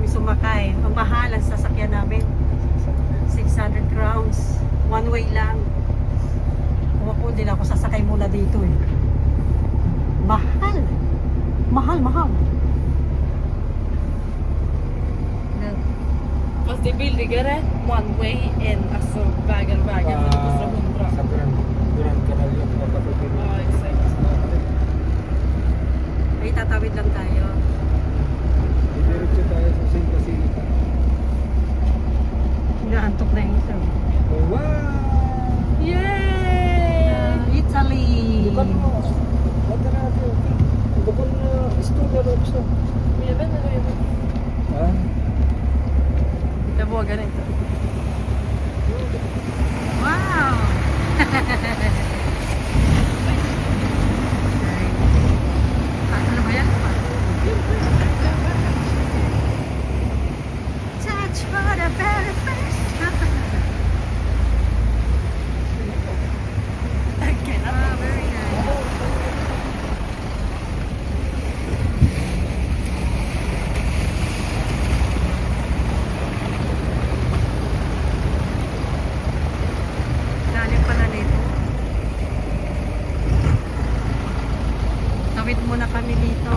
sumakay. Ang mahal ang sasakyan namin. 600 crowns. One way lang. Kung ako, hindi na ako sasakay muna dito eh. Mahal. Mahal, mahal. Fast det är billigare one way än alltså vägen för det kostar 100. Sa Duran Canal yung kapatid. Ja, exakt. Ay, tatawid lang tayo. Diretso tayo sa St. Basilica. Inaantok na yung isa. Oh, wow! Yay! Italy! Bukan mo. Wala na natin. Bukan studio na gusto. Men jag vet inte hur jag vet. Ha? Jag vågar inte. Wow! Ano ba yan? Touch for the very first time. Again. Ah, very nice. Lalim pala nito. Tawid muna kami dito.